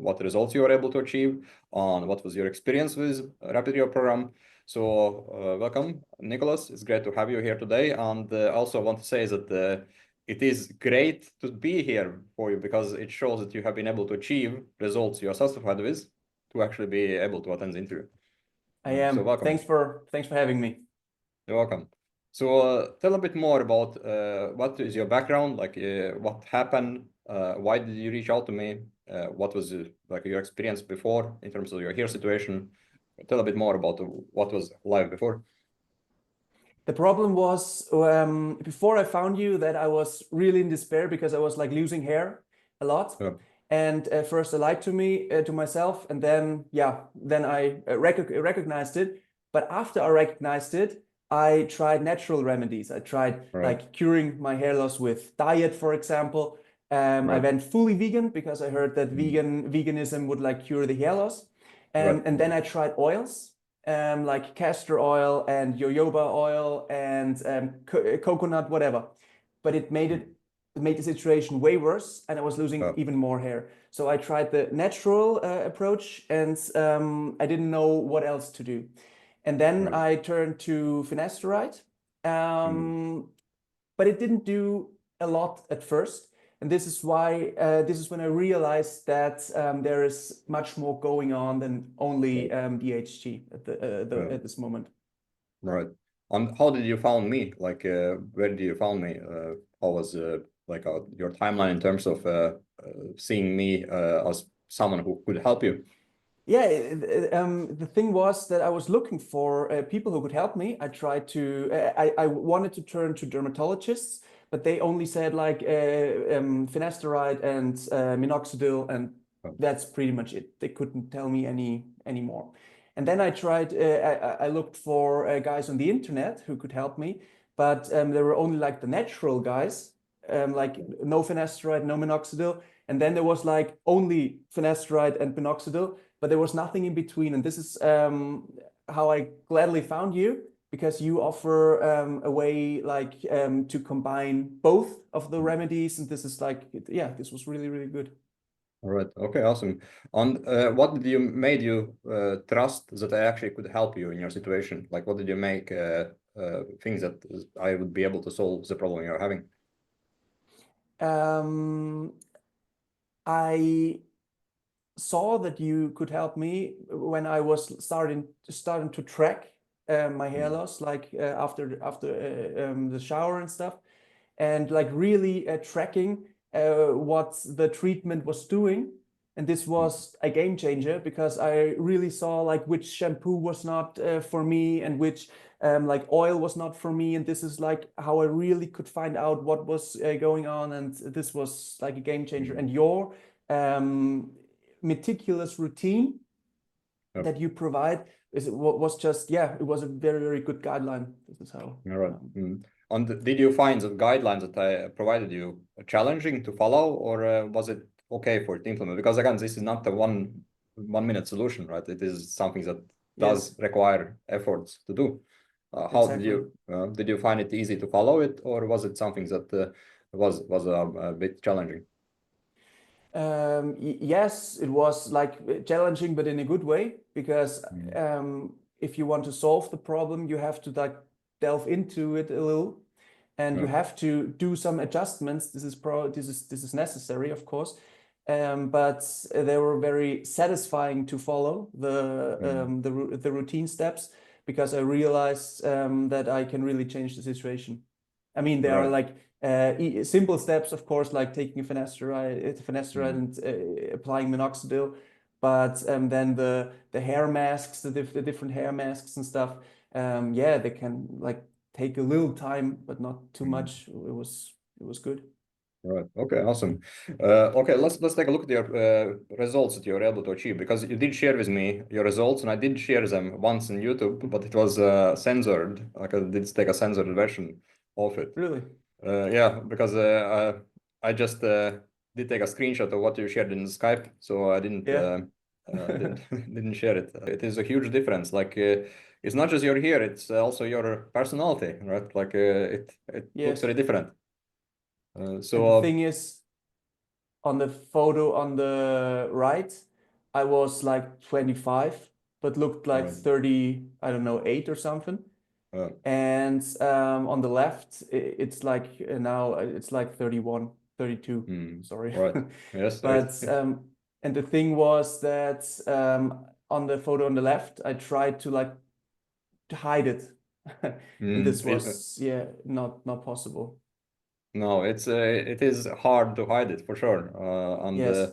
what results you were able to achieve, on what was your experience with Rapid Regrowth program. So welcome, Nikolaus. It's great to have you here today. And also I want to say that it is great to be here for you because it shows that you have been able to achieve results you are satisfied with to actually be able to attend the interview. I am. So welcome. Thanks for having me. You're welcome. So tell a bit more about what is your background, like what happened, why did you reach out to me, what was like your experience before in terms of your hair situation. Tell a bit more about what was live before. The problem was before I found you that I was really in despair because I was like losing hair a lot. Yeah. And first I lied to myself, and then I recognized it. But after I recognized it, I tried natural remedies. I tried like curing my hair loss with diet, for example. I went fully vegan because I heard that veganism would like cure the hair loss. And then I tried oils, like castor oil and jojoba oil and coconut, whatever. But it made the situation way worse, and I was losing even more hair. So I tried the natural approach, and I didn't know what else to do. And then I turned to finasteride, but it didn't do a lot at first. And this is why this is when I realized that there is much more going on than only DHT at this moment. Right. And how did you found me? Like, where did you found me? How was like your timeline in terms of seeing me as someone who could help you? Yeah, the thing was that I was looking for people who could help me. I tried to, I wanted to turn to dermatologists, but they only said like finasteride and minoxidil, and that's pretty much it. They couldn't tell me any more. And then I tried, I looked for guys on the internet who could help me, but there were only like the natural guys, like no finasteride, no minoxidil. And then there was like only finasteride and minoxidil, but there was nothing in between. And this is how I gladly found you, because you offer a way like to combine both of the remedies. And this is like, yeah, this was really, really good. All right. Okay, awesome. And what did you made you trust that I actually could help you in your situation? Like, what did you make things that I would be able to solve the problem you're having? I saw that you could help me when I was starting to track my hair loss, like after the shower and stuff, and like really tracking what the treatment was doing. And this was a game changer because I really saw like which shampoo was not for me and which like oil was not for me. And this is like how I really could find out what was going on. And this was like a game changer. And your meticulous routine that you provide was just, yeah, it was a very, very good guideline. This is how. All right. And did you find the guidelines that I provided you challenging to follow, or was it okay for it to implement? Because again, this is not a one minute solution, right? It is something that does require efforts to do. How did you find it easy to follow it, or was it something that was a bit challenging? Yes, it was like challenging, but in a good way, because if you want to solve the problem, you have to like delve into it a little, and you have to do some adjustments. This is necessary, of course, but they were very satisfying to follow the routine steps, because I realized that I can really change the situation. I mean, there are like simple steps, of course, like taking finasteride and applying minoxidil, but then the hair masks, the different hair masks and stuff, yeah, they can like take a little time, but not too much. It was good. All right. Okay. Awesome. Okay. Let's take a look at your results that you were able to achieve, because you did share with me your results, and I did share them once on YouTube, but it was censored. Like I did take a censored version of it. Really? Yeah, because I just did take a screenshot of what you shared in Skype, so I didn't didn't share it. It is a huge difference. Like it's not just your hair; it's also your personality, right? Like it looks very different. So the thing is, on the photo on the right, I was like 25, but looked like Right. 30, I don't know, 8 or something. Uh, And on the left, it's like now it's like 31, 32, sorry. right. Yes, right. But and the thing was that on the photo on the left, I tried to like to hide it. And this was, yeah, not possible. No, it is hard to hide it for sure. Yes.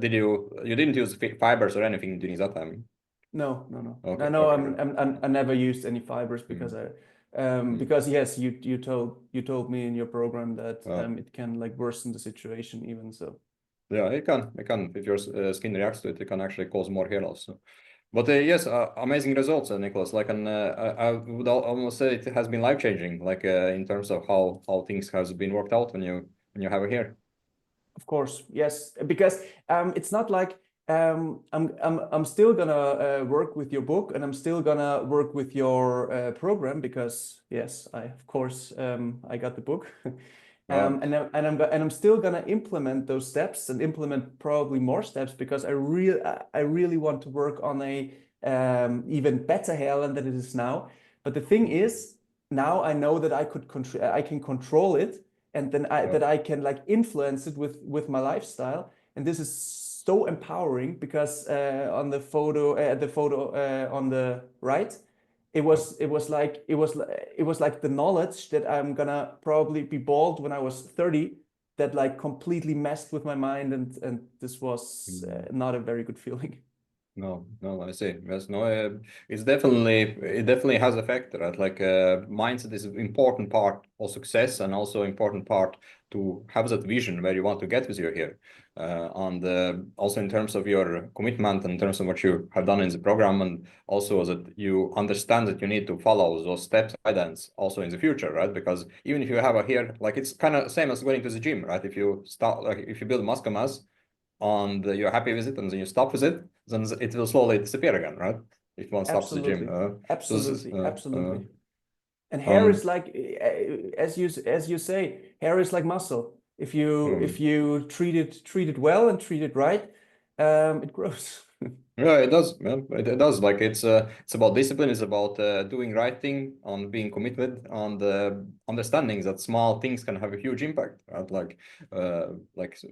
Did you didn't use fibers or anything during that time? No, no, no. Okay, I know okay, great. I never used any fibers Mm, mm. because yes, you told me in your program that Uh, it can like worsen the situation even so. yeah, it can. If your skin reacts to it, it can actually cause more hair loss. So. But yes, amazing results, Nicholas. Like, I would almost say it has been life changing. Like, in terms of how things has been worked out when you have a hair. Of course, yes, because it's not like I'm still gonna work with your book and I'm still gonna work with your program because yes, I of course I got the book. Uh, And I'm still gonna implement those steps and implement probably more steps because I really want to work on a even better hairline than it is now. But the thing is, now I know that I can control it, and then uh, I can like influence it with my lifestyle. And this is so empowering because on the photo on the right, uh, it was like the knowledge that I'm gonna probably be bald when I was 30 that like completely messed with my mind, and this was mm. not a very good feeling. No, no, I see. Yes, no, it definitely has effect, right? Like, mindset is an important part of success and also important part to have that vision where you want to get with your hair. And also in terms of your commitment, in terms of what you have done in the program, and also that you understand that you need to follow those steps, guidance also in the future, right? Because even if you have a hair, like it's kind of same as going to the gym, right? If you start, like if you build muscle mass, and you're happy with it and then you stop with it, then it will slowly disappear again, right? If one stops the gym. Absolutely, So this is, absolutely, absolutely. And hair is um, like, as you say, hair is like muscle. If um, you treat it well and treat it right, it grows. yeah, it does, man. It does. Like, it's about discipline. It's about doing right thing, on being committed, and understanding that small things can have a huge impact, right? Like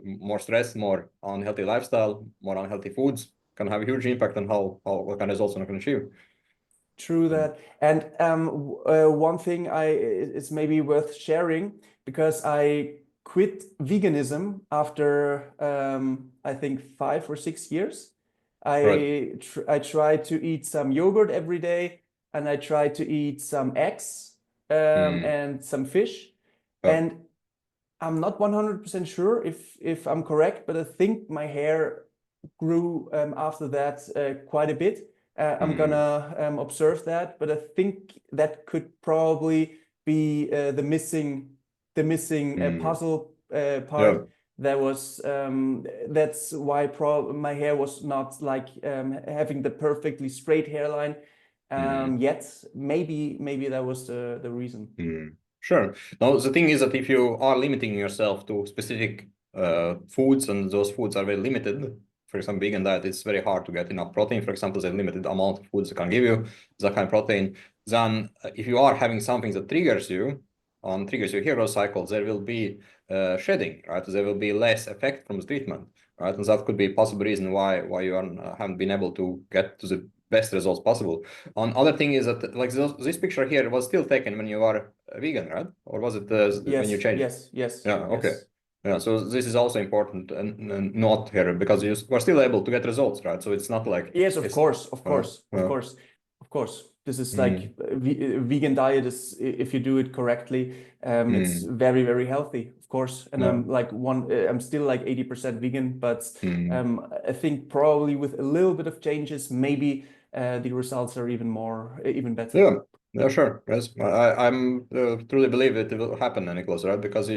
more stress, more unhealthy lifestyle, more unhealthy foods can have a huge impact on how what kind of results one can achieve. True Mm. that. And one thing is maybe worth sharing because I quit veganism after I think 5 or 6 years. Right. I try to eat some yogurt every day, and I try to eat some eggs Mm. and some fish. Yeah. And I'm not 100% sure if I'm correct, but I think my hair grew after that quite a bit. I'm Mm. gonna observe that, but I think that could probably be the missing Mm. puzzle Yeah. part. That's why my hair was not like having the perfectly straight hairline Mm. yet. Maybe that was the reason. Mm. Sure. Now, the thing is that if you are limiting yourself to specific foods, and those foods are very limited, for example, vegan diet, it's very hard to get enough protein. For example, there's a limited amount of foods that can give you that kind of protein. Then, if you are having something that triggers you, on triggers your hero cycle, there will be shedding, right? There will be less effect from the treatment, right? And that could be a possible reason why you are, haven't been able to get to the best results possible. On other thing is that, like, this picture here was still taken when you are a vegan, right? Or was it when you Yes, changed? yes, yes, Yeah, okay. yes. Yeah, so this is also important, and not here, because you are still able to get results, right? So it's not like Yes, of it's course, of uh, course, of uh, course, of course. This is mm, like vegan diet is if you do it correctly, it's mm, very, very healthy, of course. And yeah, I'm still like 80% vegan, but mm. I think probably with a little bit of changes, maybe the results are even better. Yeah, yeah, sure. Yes, I'm truly believe it will happen, Nicholas, right? Because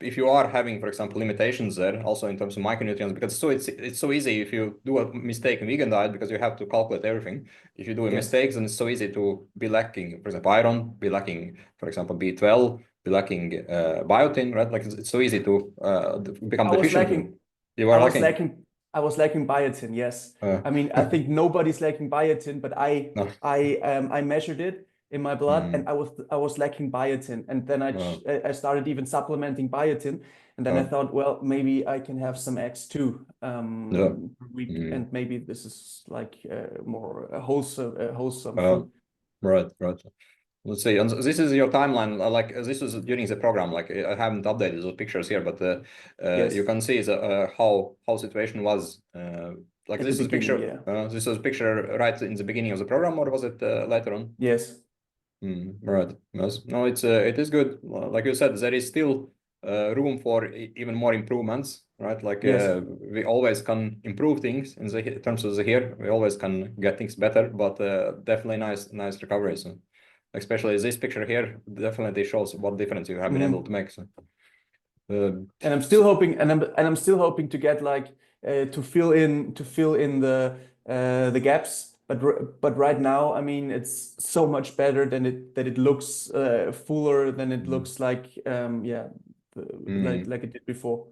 if you are having, for example, limitations there, also in terms of micronutrients, because it's so easy if you do a mistake in vegan diet, because you have to calculate everything. If you do a Yes. mistake, then it's so easy to be lacking, for example, iron, be lacking, for example, B12, be lacking biotin, right? Like, it's so easy to become I was deficient. lacking You I are was lacking. lacking I was lacking biotin, yes. I mean, I think nobody's lacking biotin, but no. I measured it in my blood, and Mm. I was lacking biotin, and then Uh, I started even supplementing biotin, and then I uh, thought, well, maybe I can have some eggs too yeah. per week, Mm. and maybe this is like more wholesome Uh, food. right, right. Let's see. And this is your timeline. Like this was during the program. Like I haven't updated those pictures here, but you Yes, can see how situation was. Like at the this is beginning, picture. yeah. This was picture right in the beginning of the program, or was it later on? Yes, Right. Yes. No, it is good. Like you said, there is still room for even more improvements, right? Like yes. we always can improve things in the terms of the hair. We always can get things better, but definitely nice recovery. So, especially this picture here definitely shows what difference you have been able to make. So, And I'm still so hoping, and I'm still hoping to get like to fill in the gaps. But right now, I mean, it's so much better than it looks fuller than it mm, looks like yeah, mm, like it did before.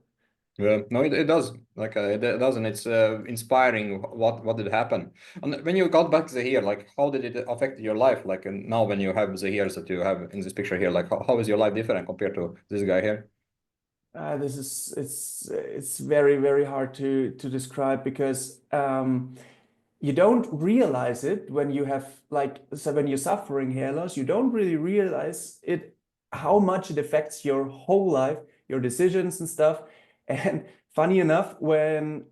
yeah, no, it does. Like it does, and it's inspiring. What did happen? And when you got back the hair, like how did it affect your life? Like and now, when you have the hairs that you have in this picture here, like how is your life different compared to this guy here? This is it's very hard to describe because you don't realize it when you have like so when you're suffering hair loss, you don't really realize it how much it affects your whole life, your decisions and stuff. And funny enough, when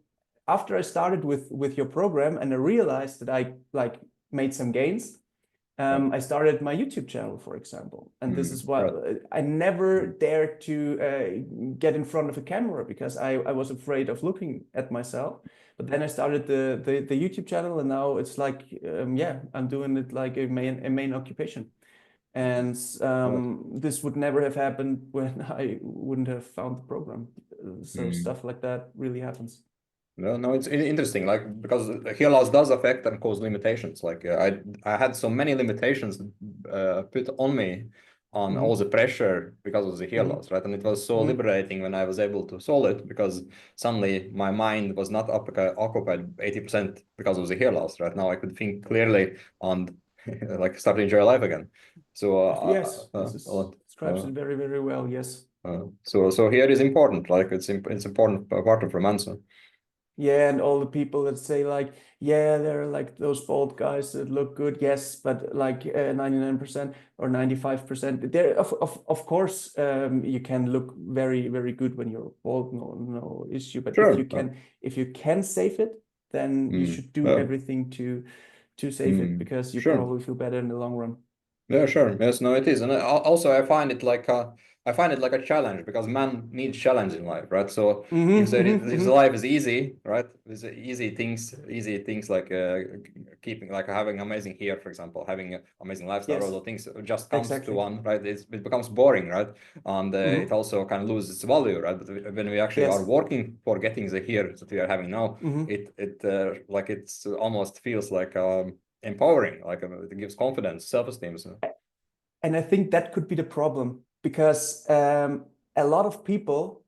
after I started with your program and I realized that I like made some gains, I started my YouTube channel, for example, and this is what Right. I never dared to get in front of a camera because I was afraid of looking at myself. But then I started the YouTube channel, and now it's like yeah, I'm doing it like a main occupation. And Right. this would never have happened when I wouldn't have found the program. So Mm. stuff like that really happens. No, no, it's interesting. Like because hair loss does affect and cause limitations. Like I had so many limitations put on me on all Hmm. the pressure because of the hair Hmm. loss, right? And it was so Hmm. liberating when I was able to solve it because suddenly my mind was not occupied 80% because of the hair loss. Right now I could think clearly and like start to enjoy life again. So Yes, this a is lot. describes it very well. Yes. So here is important. Like it's important part of romance. Yeah, and all the people that say like, yeah, they're like those bald guys that look good. Yes, but like 99% or 95%, there of course you can look very good when you're bald, no issue. But Sure. if you can save it, then you Mm, should do yeah. everything to save it because you Sure. probably feel better in the long run. Yeah, sure. Yes, no, it is. And also I find it like a challenge because man needs challenge in life, right? So if the life is easy, right? With the easy things like keeping like having amazing hair, for example, having an amazing lifestyle, all Yes, those things just comes to exactly. one, right? It becomes boring, right? And it Hmm. also can lose its value, right? But when we actually are Yes. working for getting the hair that we are having now, Hmm. it like it's almost feels like empowering, like it gives confidence, self-esteem. So. And I think that could be the problem because a lot of people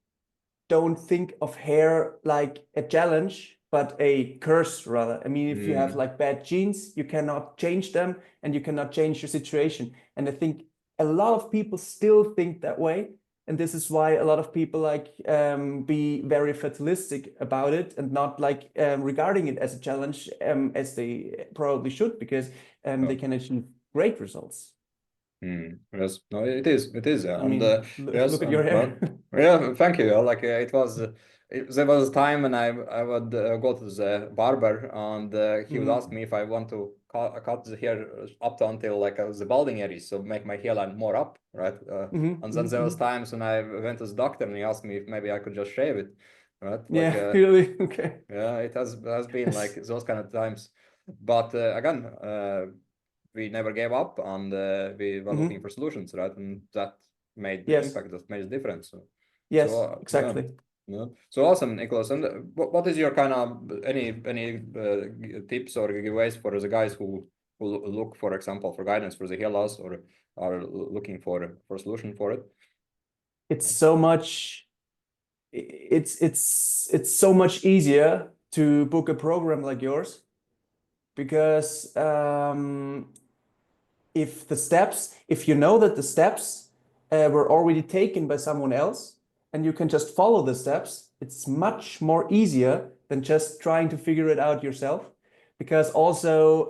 don't think of hair like a challenge, but a curse rather. I mean, if you have Mm, like bad genes, you cannot change them and you cannot change your situation. And I think a lot of people still think that way. And this is why a lot of people like be very fatalistic about it and not like regarding it as a challenge as they probably should because they oh, can achieve great results. yes, no, it is, yeah. I And mean, yes, look at your hair. well, yeah, thank you. Like there was a time when I would go to the barber and he would ask Hmm. me if I want to cut the hair up to until like the balding area, so make my hairline more up, right? Hmm. And then Hmm. there was Hmm. times when I went to the doctor and he asked me if maybe I could just shave it, right? Like Yeah, really. Okay. yeah, it has been like Yes. those kind of times, but again, we never gave up, and we were looking Hmm. for solutions, right? And that made the Yes. impact, that made the difference. So Yes, yeah, exactly. yeah. So awesome, Nicholas. And what is your kind of any tips or giveaways for the guys who look, for example, for guidance for the hair loss or are looking for a solution for it? It's so much it's so much easier to book a program like yours, because if you know that the steps were already taken by someone else and you can just follow the steps, it's much more easier than just trying to figure it out yourself. Because also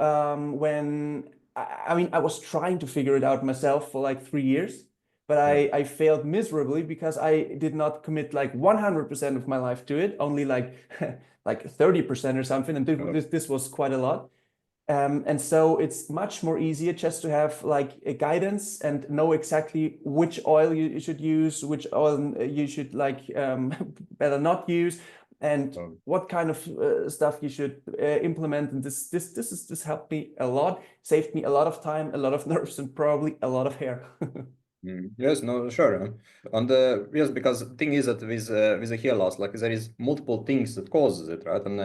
when I mean, I was trying to figure it out myself for like 3 years, but Yeah. I failed miserably because I did not commit like 100% of my life to it, only like like 30% or something, and this was quite a lot. And so it's much more easier just to have like a guidance and know exactly which oil you should use, which oil you should like better not use, and what kind of stuff you should implement. And this helped me a lot, saved me a lot of time, a lot of nerves, and probably a lot of hair. Yes, no, sure. And yes, because the thing is that with a hair loss, like there is multiple things that causes it, right? And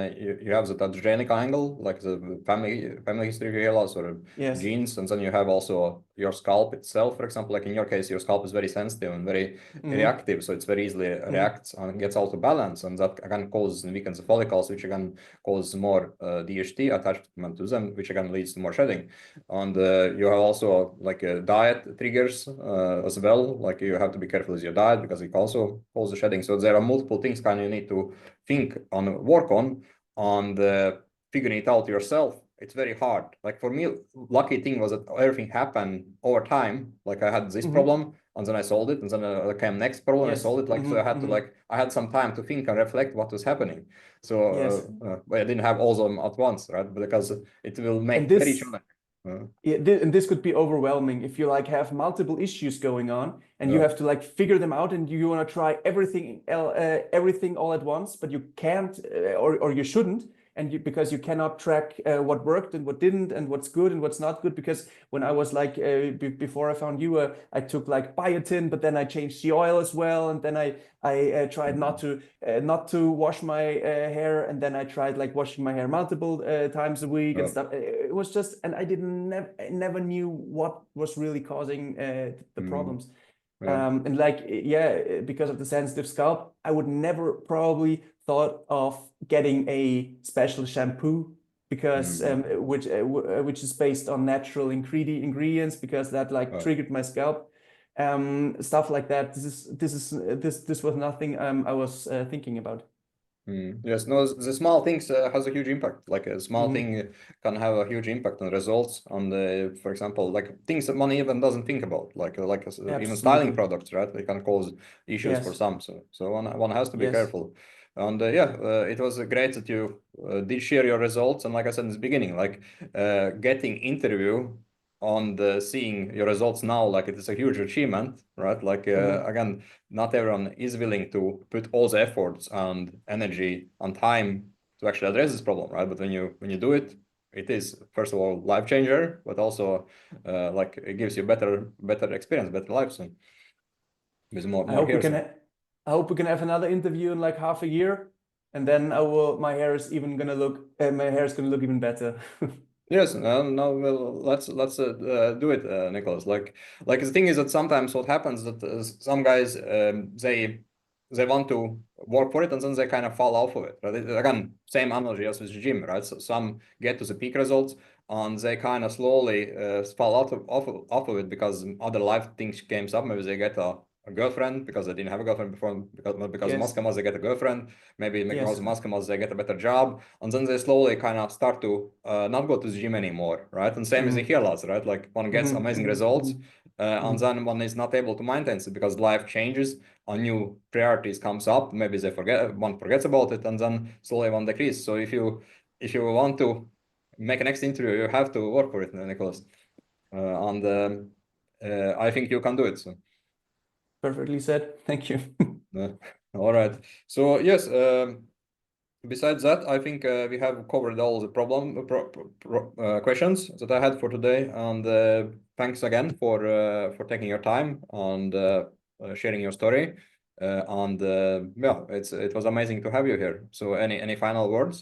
you have the genetic angle, like the family history of hair loss or Yes. genes, and then you have also your scalp itself. For example, like in your case, your scalp is very sensitive and very reactive, so it's very easily reacts and gets out of balance, and that again causes and weakens the follicles, which again causes more DHT attachment to them, which again leads to more shedding. And you have also like diet triggers as well. Like you have to be careful with your diet because it also causes shedding. So there are multiple things kind of you need to think on, work on, and figuring it out yourself. It's very hard. Like for me, lucky thing was that everything happened over time. Like I had this problem and then I solved it, and then came next problem, Yes. I solved it. Like so I had to like I had some time to think and reflect what was happening. Yes. So but I didn't have all of them at once, right? Because it will And make very this challenging. and this could be overwhelming if you like have multiple issues going on and you Yeah. have to like figure them out, and you want to try everything all at once, but you can't or you shouldn't, and because you cannot track what worked and what didn't, and what's good and what's not good. Because when I was like before I found you, I took like biotin, but then I changed the oil as well, and then I tried not to wash my hair, and then I tried like washing my hair multiple times a week and stuff. It was just, and I never knew what was really causing the problems. Yeah. And like, yeah, because of the sensitive scalp, I would never probably thought of getting a special shampoo, because which is based on natural ingredients, because that like triggered my scalp. Stuff like that. This was nothing I was thinking about. Yes, no, the small things has a huge impact. Like a small thing can have a huge impact on results on the, for example, like things that money even doesn't think about, like even styling Absolutely. products, right? They can cause issues for Yes. some. So one has to be Yes. careful. And yeah, it was great that you did share your results. And like I said in the beginning, like getting interview on the seeing your results now, like it is a huge achievement, right? Like again, not everyone is willing to put all the efforts and energy and time to actually address this problem, right? But when you do it, it is first of all life changer, but also like it gives you better experience, better life soon with I more hope we hair can. soon. I hope we can have another interview in like half a year, and then my hair is even gonna look. My hair is gonna look even better. Yes, no, well, let's do it, Nicholas. Like the thing is that sometimes what happens that some guys they want to work for it and then they kind of fall off of it. Right? Again, same analogy as with the gym, right? So some get to the peak results and they kind of slowly fall off of it because other life things came up. Maybe they get a girlfriend because they didn't have a girlfriend before, because of Yes. muscle mass they get a girlfriend. Maybe because Yes. of muscle mass they get a better job, and then they slowly kind of start to not go to the gym anymore, right? And same as in hair loss, right? Like one gets amazing results, and then one is not able to maintain it because life changes, a new priorities comes up. Maybe one forgets about it, and then slowly one decreases. So if you want to make a next interview, you have to work for it, Nicholas, and I think you can do it. So. Perfectly said. Thank you. All right. So yes. Besides that, I think we have covered all the questions that I had for today, and thanks again for taking your time and sharing your story. And yeah, it was amazing to have you here. So, any final words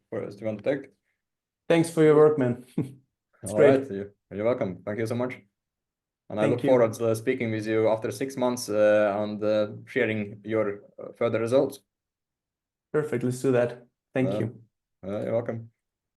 for us you want to take? Thanks for your work, man. It's All right, great. you're welcome. Thank you so much. And I look Thank you. forward to speaking with you after 6 months and sharing your further results. Perfect. Let's do that. Thank you. You're welcome.